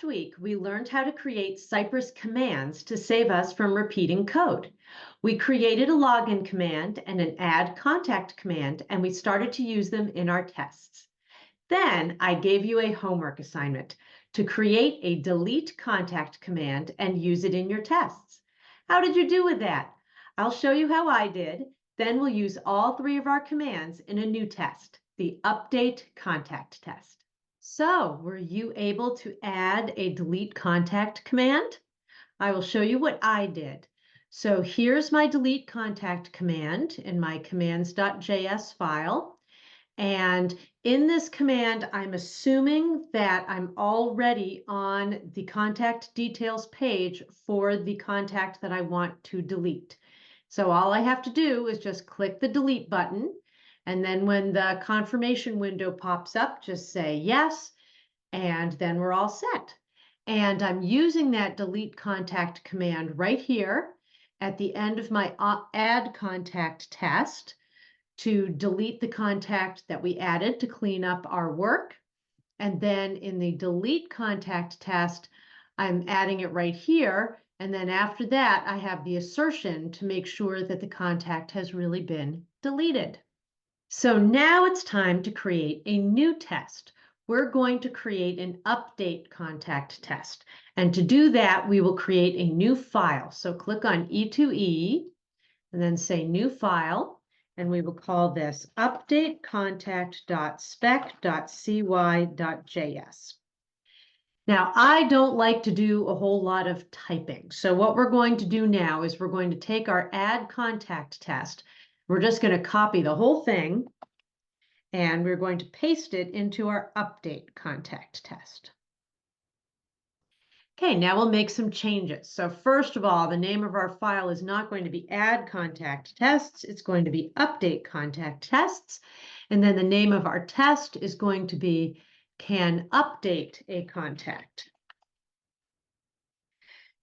week, we learned how to create Cypress commands to save us from repeating code. We created a login command and an add contact command, and we started to use them in our tests. Then I gave you a homework assignment to create a delete contact command and use it in your tests. How did you do with that? I'll show you how I did. Then we'll use all three of our commands in a new test, the update contact test. So, were you able to add a delete contact command? I will show you what I did. So here's my delete contact command in my commands.js file. And in this command, I'm assuming that I'm already on the contact details page for the contact that I want to delete. So all I have to do is just click the delete button. And then when the confirmation window pops up, just say yes, and then we're all set. And I'm using that delete contact command right here at the end of my add contact test to delete the contact that we added to clean up our work. And then in the delete contact test, I'm adding it right here. And then after that, I have the assertion to make sure that the contact has really been deleted. So now it's time to create a new test. We're going to create an update contact test. And to do that, we will create a new file. So click on E2E and then say new file. And we will call this updatecontact.spec.cy.js. Now, I don't like to do a whole lot of typing. So what we're going to do now is we're going to take our add contact test. We're just going to copy the whole thing, and we're going to paste it into our update contact test. Okay, now we'll make some changes. So first of all, the name of our file is not going to be add contact tests. It's going to be update contact tests. And then the name of our test is going to be can update a contact.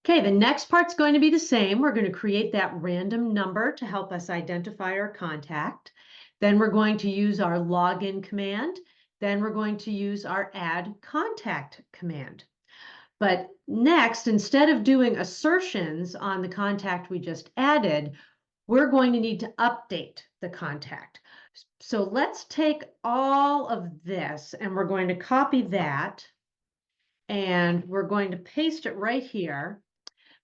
Okay, the next part's going to be the same. We're going to create that random number to help us identify our contact. Then we're going to use our login command. Then we're going to use our add contact command. But next, instead of doing assertions on the contact we just added, we're going to need to update the contact. So let's take all of this and we're going to copy that and we're going to paste it right here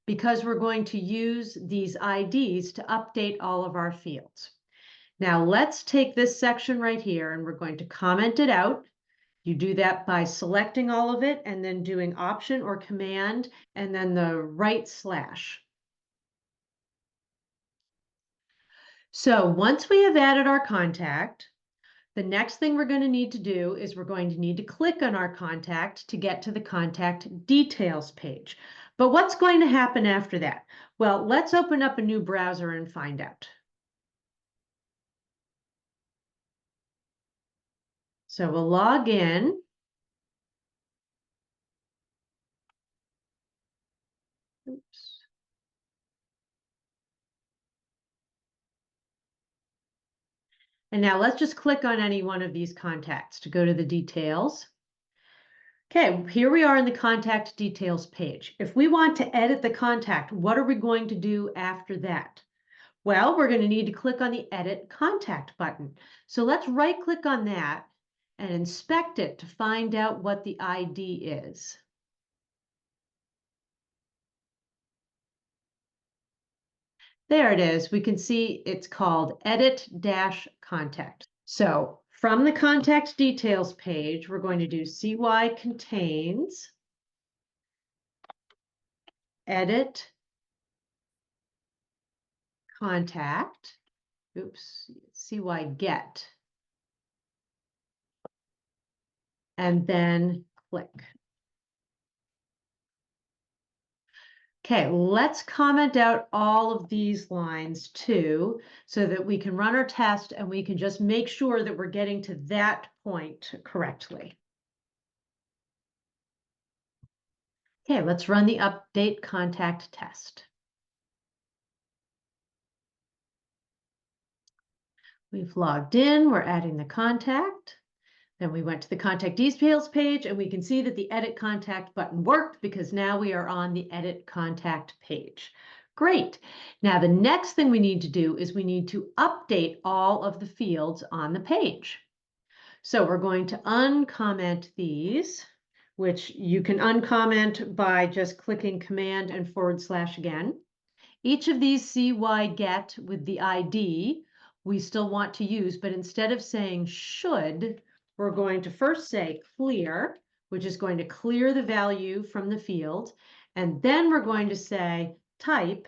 because we're going to use these IDs to update all of our fields. Now let's take this section right here and we're going to comment it out. You do that by selecting all of it and then doing Option or Command and then the right slash. So once we have added our contact, the next thing we're going to need to do is we're going to need to click on our contact to get to the contact details page. But what's going to happen after that? Well, let's open up a new browser and find out. So we'll log in. Oops. And now let's just click on any one of these contacts to go to the details. Okay, here we are in the contact details page. If we want to edit the contact, what are we going to do after that? Well, we're going to need to click on the Edit Contact button. So let's right-click on that and inspect it to find out what the ID is. There it is. We can see it's called Edit-Contact. So from the contact details page, we're going to do CY contains edit contact, oops, CY get, and then click. Okay, let's comment out all of these lines too, so that we can run our test and we can just make sure that we're getting to that point correctly. Okay, let's run the update contact test. We've logged in, we're adding the contact. Then we went to the contact details page and we can see that the edit contact button worked because now we are on the edit contact page. Great. Now the next thing we need to do is we need to update all of the fields on the page. So we're going to uncomment these, which you can uncomment by just clicking Command and / again. Each of these CY get with the ID we still want to use, but instead of saying should, we're going to first say clear, which is going to clear the value from the field. And then we're going to say type,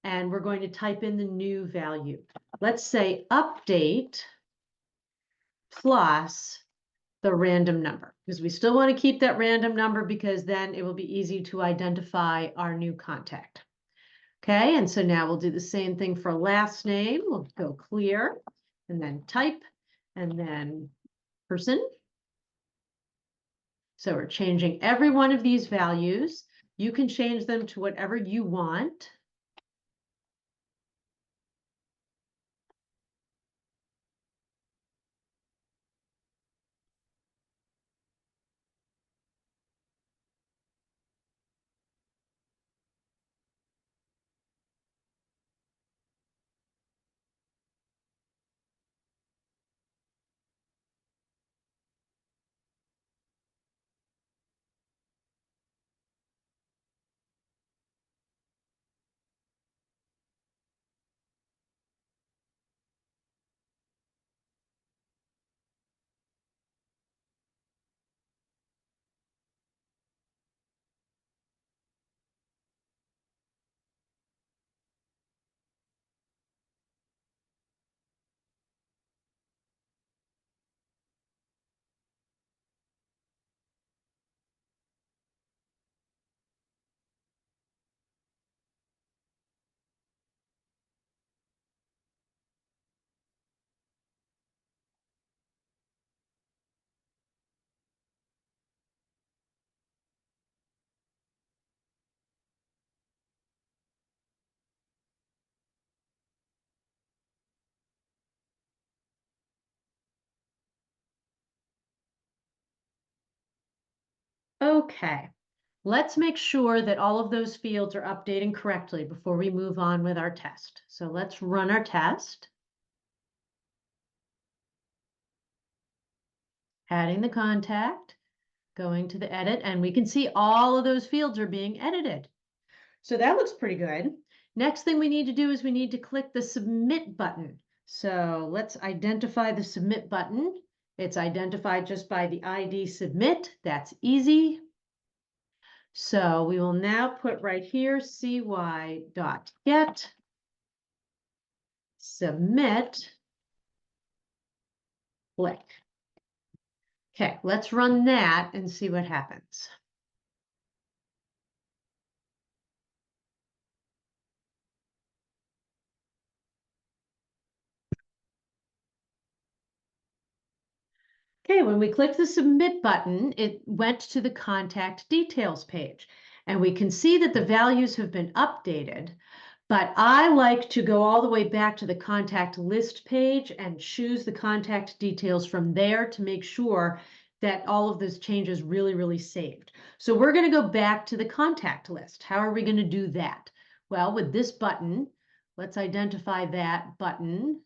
and we're going to type in the new value. Let's say update plus the random number, because we still want to keep that random number because then it will be easy to identify our new contact. Okay, and so now we'll do the same thing for last name. We'll go clear and then type and then person. So we're changing every one of these values. You can change them to whatever you want. Okay, let's make sure that all of those fields are updating correctly before we move on with our test. So let's run our test. Adding the contact, going to the edit, and we can see all of those fields are being edited. So that looks pretty good. Next thing we need to do is we need to click the submit button. So let's identify the submit button. It's identified just by the ID submit. That's easy. So we will now put right here cy.get submit click. Okay, let's run that and see what happens. Okay, when we click the submit button, it went to the contact details page, and we can see that the values have been updated, but I like to go all the way back to the contact list page and choose the contact details from there to make sure that all of those changes really saved. So we're going to go back to the contact list. How are we going to do that? Well, with this button, let's identify that button.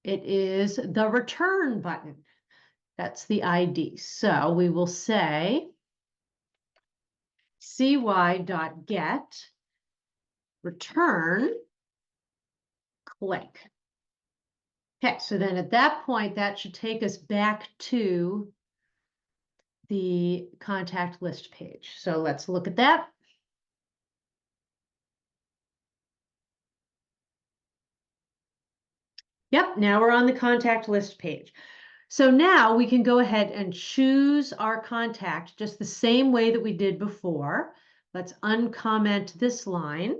It is the return button. That's the ID. So we will say cy.get return click. Okay, so then at that point, that should take us back to the contact list page. So let's look at that. Yep, now we're on the contact list page. So now we can go ahead and choose our contact just the same way that we did before. Let's uncomment this line.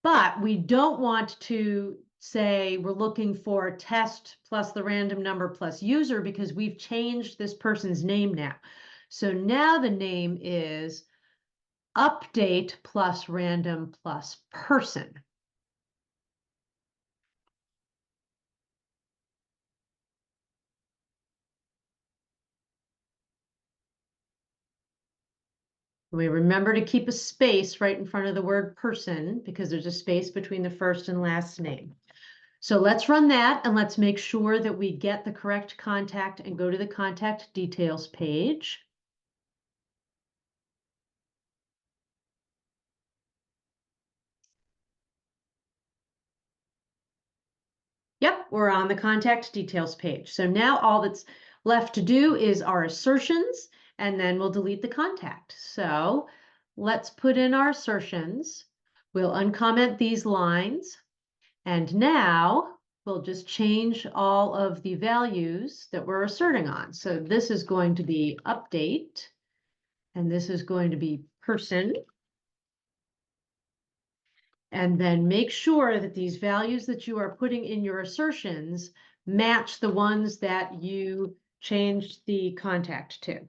But we don't want to say we're looking for test plus the random number plus user because we've changed this person's name now. So now the name is update plus random plus person. We remember to keep a space right in front of the word person because there's a space between the first and last name. So let's run that and let's make sure that we get the correct contact and go to the contact details page. Yep, we're on the contact details page. So now all that's left to do is our assertions, and then we'll delete the contact. So let's put in our assertions. We'll uncomment these lines. And now we'll just change all of the values that we're asserting on. So this is going to be update, and this is going to be person. And then make sure that these values that you are putting in your assertions match the ones that you changed the contact to.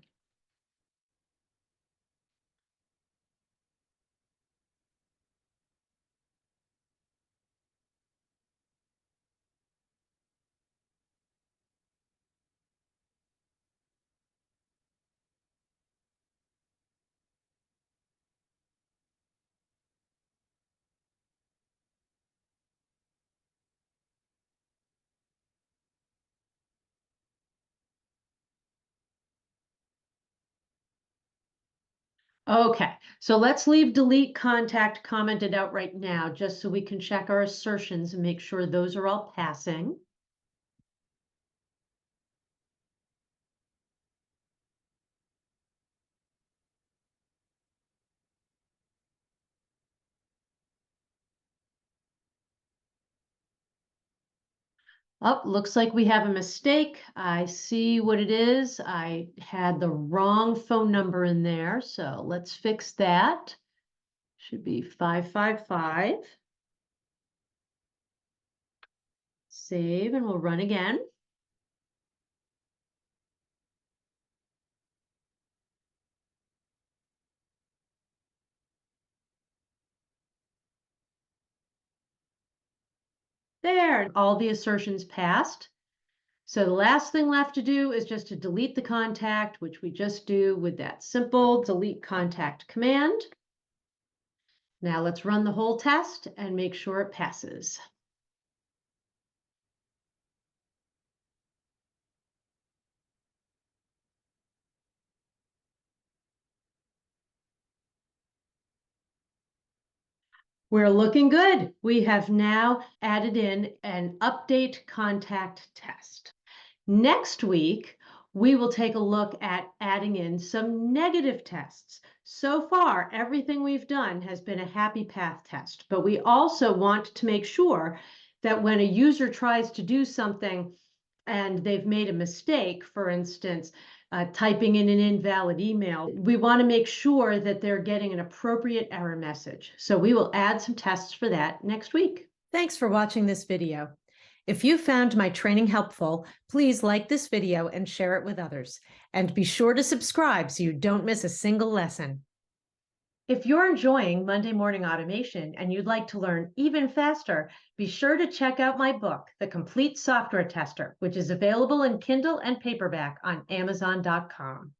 Okay, so let's leave delete contact commented out right now, just so we can check our assertions and make sure those are all passing. Oh, looks like we have a mistake. I see what it is. I had the wrong phone number in there, so let's fix that. Should be 555. Save, and we'll run again. There, all the assertions passed. So the last thing left to do is just to delete the contact, which we just do with that simple delete contact command. Now let's run the whole test and make sure it passes. We're looking good. We have now added in an update contact test. Next week, we will take a look at adding in some negative tests. So far, everything we've done has been a happy path test, but we also want to make sure that when a user tries to do something and they've made a mistake, for instance, typing in an invalid email, we want to make sure that they're getting an appropriate error message. So we will add some tests for that next week. Thanks for watching this video. If you found my training helpful, please like this video and share it with others. And be sure to subscribe so you don't miss a single lesson. If you're enjoying Monday Morning Automation and you'd like to learn even faster, be sure to check out my book, The Complete Software Tester, which is available in Kindle and paperback on Amazon.com.